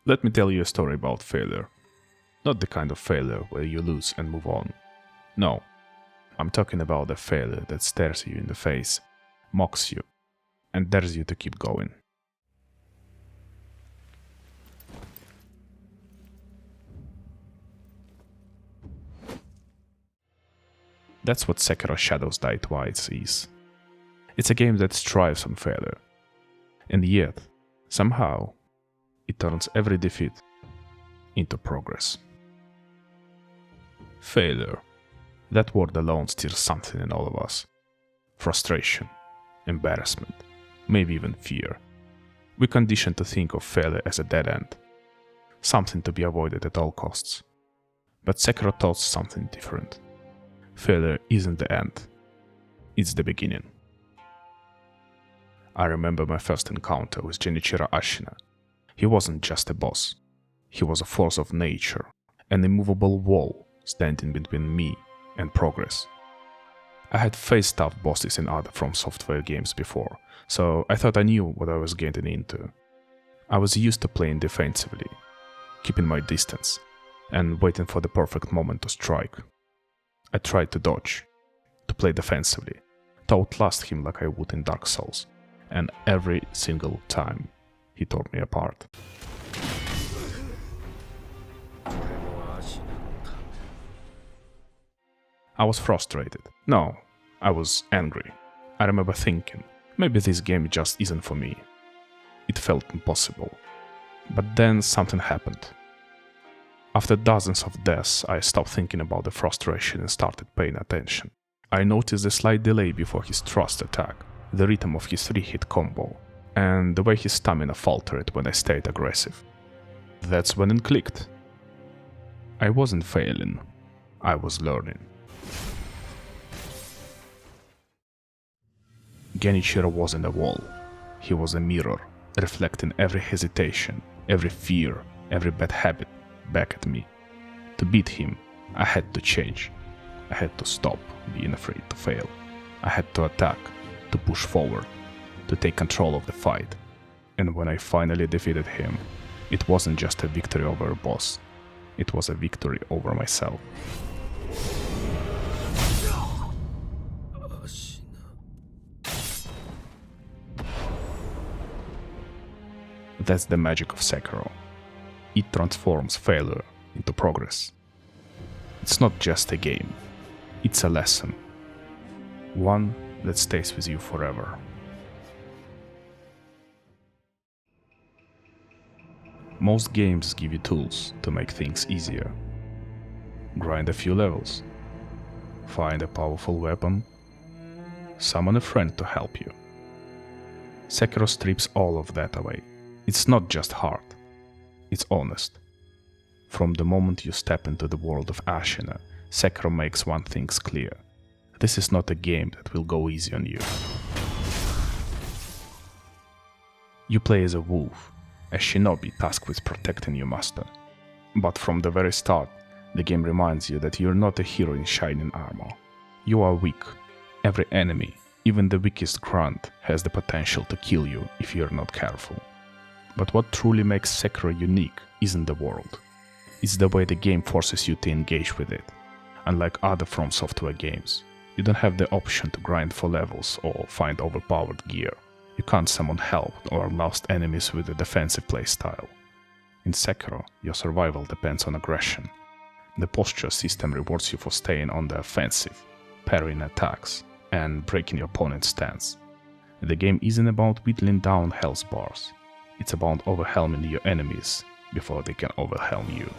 Let me tell you a story about failure. Not the kind of failure where you lose and move on. No, I'm talking about a failure that stares you in the face, mocks you, and dares you to keep going. That's what Sekiro Shadows Die Twice is. It's a game that strives on failure, and yet, somehow, it turns every defeat into progress. Failure. That word alone stirs something in all of us. Frustration, embarrassment, maybe even fear. We're conditioned to think of failure as a dead end, something to be avoided at all costs. But Sekiro taught us something different. Failure isn't the end, it's the beginning. I remember my first encounter with Genichiro Ashina. He wasn't just a boss, he was a force of nature, an immovable wall standing between me and progress. I had faced tough bosses in other From Software games before, so I thought I knew what I was getting into. I was used to playing defensively, keeping my distance, and waiting for the perfect moment to strike. I tried to dodge, to play defensively, to outlast him like I would in Dark Souls, and every single time he tore me apart. I was frustrated. No, I was angry. I remember thinking, maybe this game just isn't for me. It felt impossible. But then something happened. After dozens of deaths, I stopped thinking about the frustration and started paying attention. I noticed the slight delay before his thrust attack, the rhythm of his 3-hit combo, and the way his stamina faltered when I stayed aggressive. That's when it clicked. I wasn't failing, I was learning. Genichiro wasn't a wall, he was a mirror, reflecting every hesitation, every fear, every bad habit back at me. To beat him, I had to change. I had to stop being afraid to fail. I had to attack, to push forward, to take control of the fight. And when I finally defeated him, it wasn't just a victory over a boss, it was a victory over myself. That's the magic of Sekiro. It transforms failure into progress. It's not just a game, it's a lesson. One that stays with you forever. Most games give you tools to make things easier. Grind a few levels, find a powerful weapon, summon a friend to help you. Sekiro strips all of that away. It's not just hard, it's honest. From the moment you step into the world of Ashina, Sekiro makes one thing clear. This is not a game that will go easy on you. You play as a wolf, a shinobi tasked with protecting your master. But from the very start, the game reminds you that you're not a hero in shining armor. You are weak. Every enemy, even the weakest grunt, has the potential to kill you if you're not careful. But what truly makes Sekiro unique isn't the world. It's the way the game forces you to engage with it. Unlike other From Software games, you don't have the option to grind for levels or find overpowered gear. You can't summon help or oust enemies with a defensive playstyle. In Sekiro, your survival depends on aggression. The posture system rewards you for staying on the offensive, parrying attacks, and breaking your opponent's stance. The game isn't about whittling down health bars. It's about overwhelming your enemies before they can overwhelm you.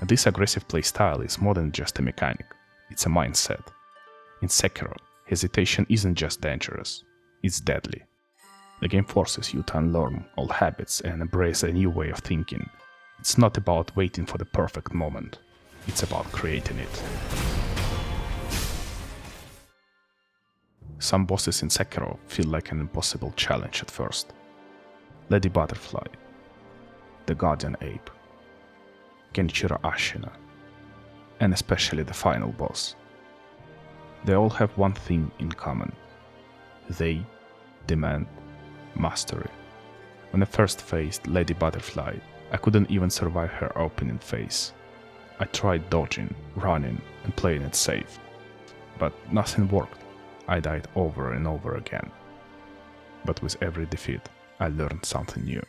This aggressive playstyle is more than just a mechanic, it's a mindset. In Sekiro, hesitation isn't just dangerous, it's deadly. The game forces you to unlearn old habits and embrace a new way of thinking. It's not about waiting for the perfect moment, it's about creating it. Some bosses in Sekiro feel like an impossible challenge at first. Lady Butterfly, the Guardian Ape, Genichiro Ashina, and especially the final boss. They all have one thing in common. They demand mastery. When I first faced Lady Butterfly, I couldn't even survive her opening phase. I tried dodging, running, and playing it safe, but nothing worked. I died over and over again. But with every defeat, I learned something new.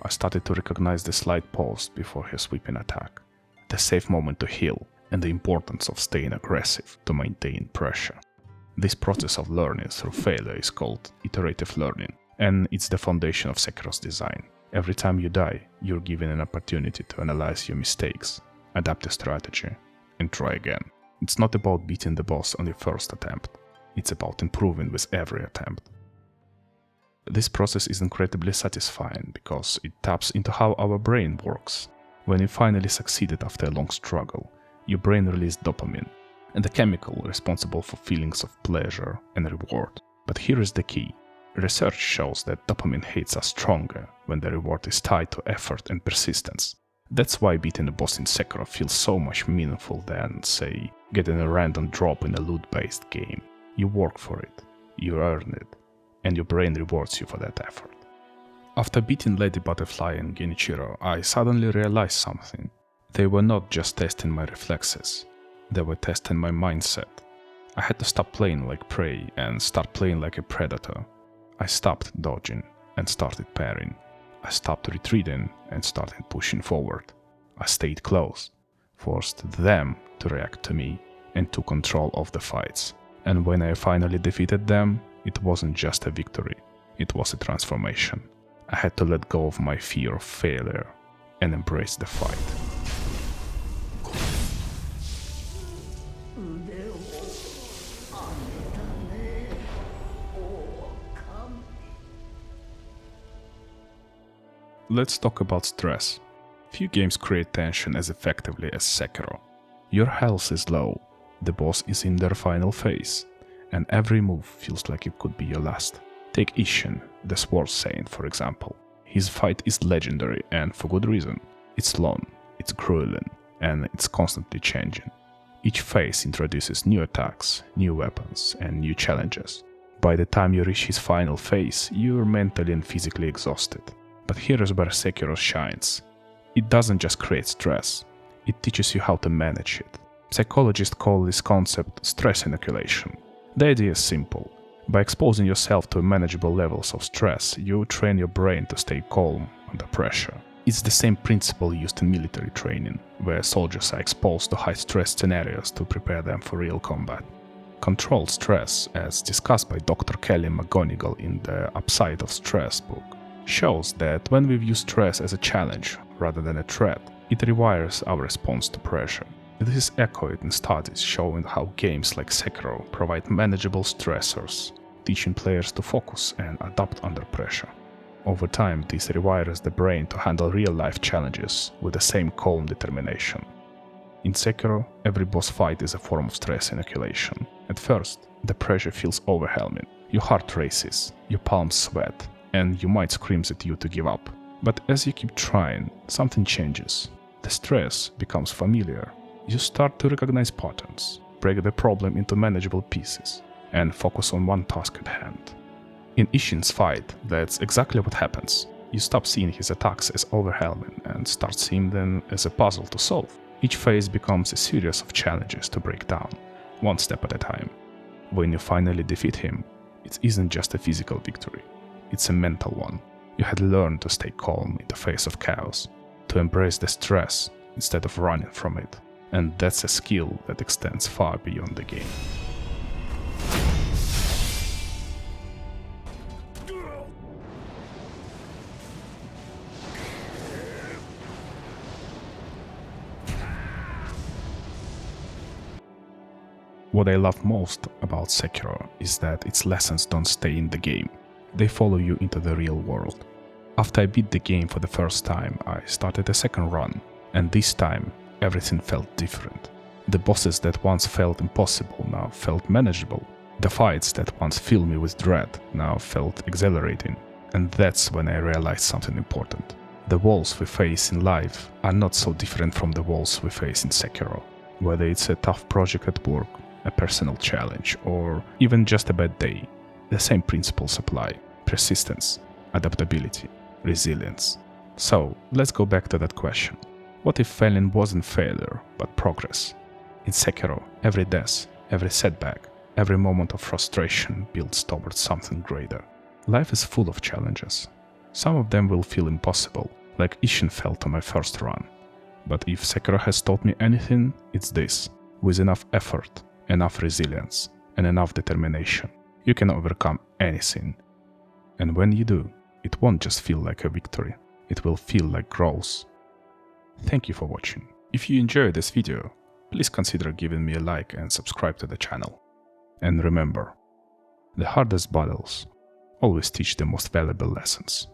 I started to recognize the slight pause before her sweeping attack, the safe moment to heal, and the importance of staying aggressive to maintain pressure. This process of learning through failure is called iterative learning, and it's the foundation of Sekiro's design. Every time you die, you're given an opportunity to analyze your mistakes, adapt your strategy, and try again. It's not about beating the boss on your first attempt, it's about improving with every attempt. This process is incredibly satisfying because it taps into how our brain works. When you finally succeeded after a long struggle, your brain released dopamine, and the chemical responsible for feelings of pleasure and reward. But here is the key. Research shows that dopamine hits us stronger when the reward is tied to effort and persistence. That's why beating a boss in Sekiro feels so much meaningful than, say, getting a random drop in a loot-based game. You work for it, you earn it, and your brain rewards you for that effort. After beating Lady Butterfly and Genichiro, I suddenly realized something. They were not just testing my reflexes, they were testing my mindset. I had to stop playing like prey and start playing like a predator. I stopped dodging and started parrying. I stopped retreating and started pushing forward. I stayed close, forced them to react to me, and took control of the fights. And when I finally defeated them, it wasn't just a victory, it was a transformation. I had to let go of my fear of failure and embrace the fight. Let's talk about stress. Few games create tension as effectively as Sekiro. Your health is low, the boss is in their final phase, and every move feels like it could be your last. Take Ishin, the Sword Saint, for example. His fight is legendary, and for good reason. It's long, it's grueling, and it's constantly changing. Each phase introduces new attacks, new weapons, and new challenges. By the time you reach his final phase, you're mentally and physically exhausted. But here is where Sekiro shines. It doesn't just create stress, it teaches you how to manage it. Psychologists call this concept stress inoculation. The idea is simple. By exposing yourself to manageable levels of stress, you train your brain to stay calm under pressure. It's the same principle used in military training, where soldiers are exposed to high-stress scenarios to prepare them for real combat. Controlled stress, as discussed by Dr. Kelly McGonigal in the Upside of Stress book, shows that when we view stress as a challenge rather than a threat, it rewires our response to pressure. This is echoed in studies showing how games like Sekiro provide manageable stressors, teaching players to focus and adapt under pressure. Over time, this rewires the brain to handle real-life challenges with the same calm determination. In Sekiro, every boss fight is a form of stress inoculation. At first, the pressure feels overwhelming. Your heart races, your palms sweat, and you might screams at you to give up. But as you keep trying, something changes. The stress becomes familiar. You start to recognize patterns, break the problem into manageable pieces, and focus on one task at hand. In Ishin's fight, that's exactly what happens. You stop seeing his attacks as overwhelming and start seeing them as a puzzle to solve. Each phase becomes a series of challenges to break down, one step at a time. When you finally defeat him, it isn't just a physical victory. It's a mental one. You had learned to stay calm in the face of chaos, to embrace the stress instead of running from it, and that's a skill that extends far beyond the game. What I love most about Sekiro is that its lessons don't stay in the game. They follow you into the real world. After I beat the game for the first time, I started a second run, and this time everything felt different. The bosses that once felt impossible now felt manageable. The fights that once filled me with dread now felt exhilarating. And that's when I realized something important. The walls we face in life are not so different from the walls we face in Sekiro. Whether it's a tough project at work, a personal challenge, or even just a bad day, the same principles apply. Persistence, adaptability, resilience. So, let's go back to that question. What if failing wasn't failure, but progress? In Sekiro, every death, every setback, every moment of frustration builds towards something greater. Life is full of challenges. Some of them will feel impossible, like Ishin felt on my first run. But if Sekiro has taught me anything, it's this. With enough effort, enough resilience, and enough determination, you can overcome anything. And when you do, it won't just feel like a victory, it will feel like growth. Thank you for watching. If you enjoyed this video, please consider giving me a like and subscribe to the channel. And remember, the hardest battles always teach the most valuable lessons.